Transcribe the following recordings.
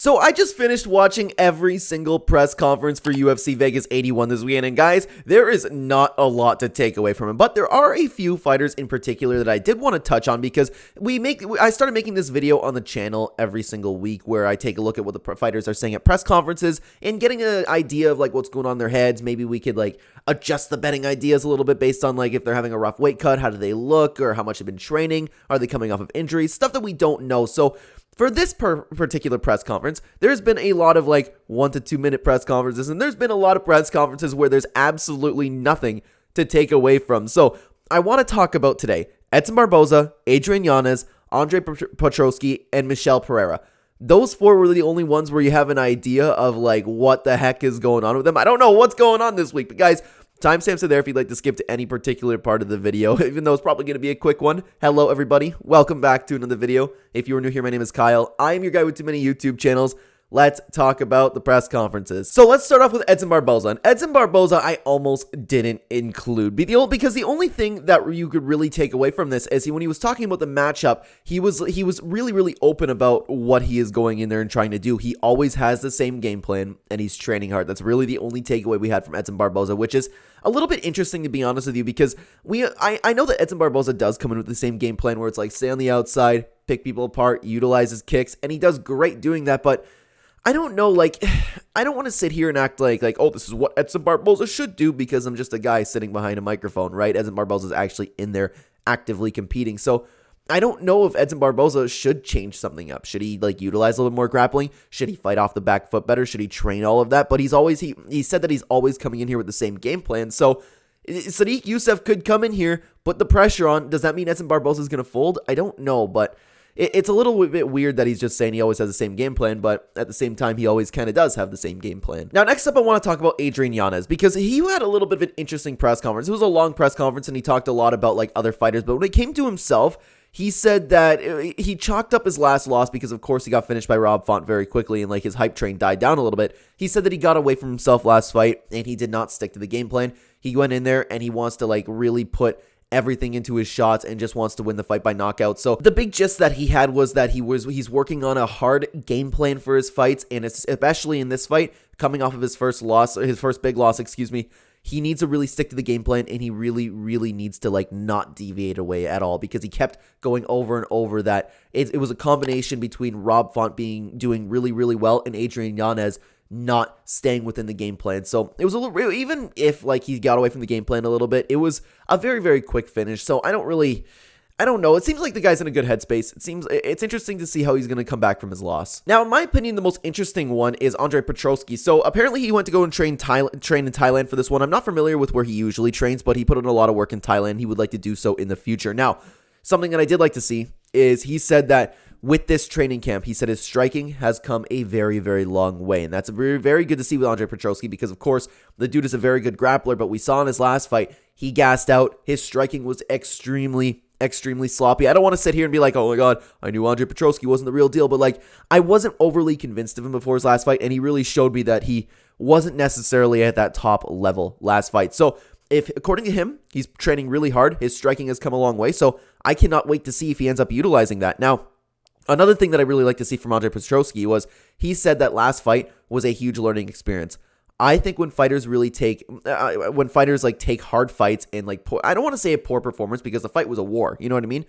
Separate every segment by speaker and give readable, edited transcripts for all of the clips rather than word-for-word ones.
Speaker 1: So I just finished watching every single press conference for UFC Vegas 81 this weekend, and guys, there is not a lot to take away from it, but there are a few fighters in particular that I did want to touch on because I started making this video on the channel every single week where I take a look at what the fighters are saying at press conferences and getting an idea of like what's going on in their heads. Maybe we could like adjust the betting ideas a little bit based on like if they're having a rough weight cut, how do they look, or how much they've been training, are they coming off of injuries, stuff that we don't know. So for this particular press conference, there's been a lot of like 1 to 2 minute press conferences, and there's been a lot of press conferences where there's absolutely nothing to take away from. So I want to talk about today Edson Barboza, Adrian Yanez, Andre Petroski, and Michel Pereira. Those four were the only ones where you have an idea of like what the heck is going on with them. I don't know what's going on this week, but guys, timestamps are there if you'd like to skip to any particular part of the video, even though it's probably going to be a quick one. Hello, everybody. Welcome back to another video. If you are new here, my name is Kyle. I am your guy with too many YouTube channels. Let's talk about the press conferences. So let's start off with Edson Barboza. And Edson Barboza, I almost didn't include because the only thing that you could really take away from this is when he was talking about the matchup, he was really open about what he is going in there and trying to do. He always has the same game plan and he's training hard. That's really the only takeaway we had from Edson Barboza, which is a little bit interesting to be honest with you, because I know that Edson Barboza does come in with the same game plan where it's like stay on the outside, pick people apart, utilize his kicks, and he does great doing that, but I don't know, like, I don't want to sit here and act like, oh, this is what Edson Barboza should do because I'm just a guy sitting behind a microphone, right? Edson Barboza is actually in there actively competing. So I don't know if Edson Barboza should change something up. Should he, like, utilize a little bit more grappling? Should he fight off the back foot better? Should he train all of that? But he said that he's always coming in here with the same game plan. So Sadiq Youssef could come in here, put the pressure on. Does that mean Edson Barboza is going to fold? I don't know, but it's a little bit weird that he's just saying he always has the same game plan, but at the same time, he always kind of does have the same game plan. Now, next up, I want to talk about Adrian Yanez because he had a little bit of an interesting press conference. It was a long press conference, and he talked a lot about like other fighters, but when it came to himself, he said that he chalked up his last loss because, of course, he got finished by Rob Font very quickly, and like his hype train died down a little bit. He said that he got away from himself last fight, and he did not stick to the game plan. He went in there, and he wants to like really put everything into his shots and just wants to win the fight by knockout. So the big gist that he had was that he's working on a hard game plan for his fights, and especially in this fight, coming off of his first big loss, he needs to really stick to the game plan, and he really needs to like not deviate away at all, because he kept going over and over that it was a combination between Rob Font doing really well and Adrian Yanez not staying within the game plan. So it was a little, even if like he got away from the game plan a little bit, it was a very quick finish. So I don't know. It seems like the guy's in a good headspace. It's interesting to see how he's going to come back from his loss. Now, in my opinion, the most interesting one is Andre Petroski. So apparently he went to go and train in Thailand for this one. I'm not familiar with where he usually trains, but he put in a lot of work in Thailand. He would like to do so in the future. Now, something that I did like to see is he said that with this training camp, he said his striking has come a very long way. And that's very good to see with Andre Petroski because, of course, the dude is a very good grappler. But we saw in his last fight, he gassed out. His striking was extremely sloppy. I don't want to sit here and be like, oh my God, I knew Andre Petroski wasn't the real deal. But like, I wasn't overly convinced of him before his last fight. And he really showed me that he wasn't necessarily at that top level last fight. So if, according to him, he's training really hard, his striking has come a long way. So I cannot wait to see if he ends up utilizing that. Now, another thing that I really like to see from Andre Petroski was he said that last fight was a huge learning experience. I think when fighters really take hard fights and like, I don't want to say a poor performance because the fight was a war. You know what I mean?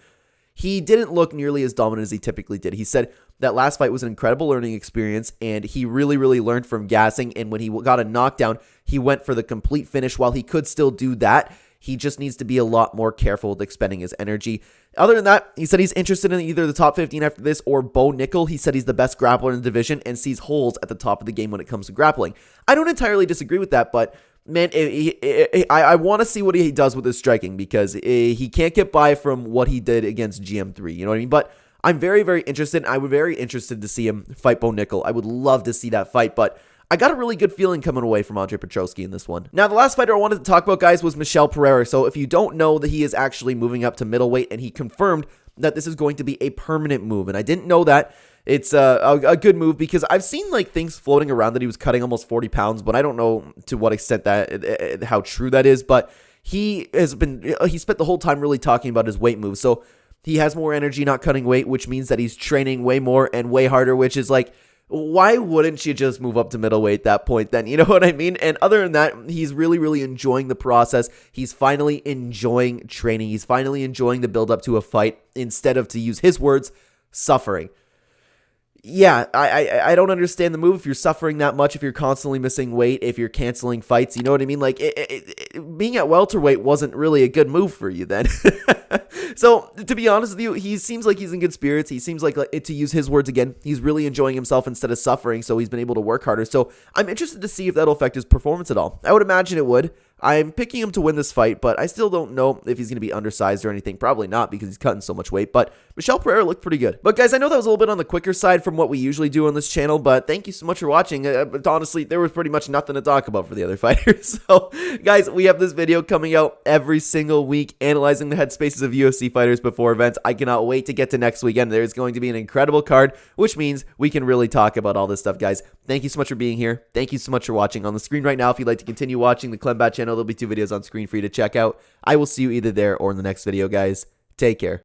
Speaker 1: He didn't look nearly as dominant as he typically did. He said that last fight was an incredible learning experience, and he really learned from gassing. And when he got a knockdown, he went for the complete finish. While he could still do that, he just needs to be a lot more careful with expending his energy. Other than that, he said he's interested in either the top 15 after this or Bo Nickel. He said he's the best grappler in the division and sees holes at the top of the game when it comes to grappling. I don't entirely disagree with that, but man, I want to see what he does with his striking because he can't get by from what he did against GM3. You know what I mean? But I'm very interested. I would be very interested to see him fight Bo Nickel. I would love to see that fight, but I got a really good feeling coming away from Andre Petroski in this one. Now, the last fighter I wanted to talk about, guys, was Michel Pereira. So if you don't know, that he is actually moving up to middleweight, and he confirmed that this is going to be a permanent move. And I didn't know that. It's a good move because I've seen like things floating around that he was cutting almost 40 pounds, but I don't know to what extent how true that is. But he spent the whole time really talking about his weight moves. So he has more energy not cutting weight, which means that he's training way more and way harder, which is like why wouldn't you just move up to middleweight at that point then? You know what I mean? And other than that, he's really, really enjoying the process. He's finally enjoying training. He's finally enjoying the build up to a fight instead of, to use his words, suffering. Yeah, I don't understand the move if you're suffering that much, if you're constantly missing weight, if you're canceling fights, you know what I mean? Like, being at welterweight wasn't really a good move for you then. So, to be honest with you, he seems like he's in good spirits. He seems like, to use his words again, he's really enjoying himself instead of suffering, so he's been able to work harder. So, I'm interested to see if that'll affect his performance at all. I would imagine it would. I'm picking him to win this fight, but I still don't know if he's going to be undersized or anything. Probably not, because he's cutting so much weight, but Michel Pereira looked pretty good. But guys, I know that was a little bit on the quicker side from what we usually do on this channel, but thank you so much for watching. But honestly, there was pretty much nothing to talk about for the other fighters. So, guys, we have this video coming out every single week, analyzing the headspaces of UFC fighters before events. I cannot wait to get to next weekend. There's going to be an incredible card, which means we can really talk about all this stuff, guys. Thank you so much for being here. Thank you so much for watching. On the screen right now, if you'd like to continue watching the Clenbat channel, there'll be 2 videos on screen for you to check out. I will see you either there or in the next video, guys. Take care.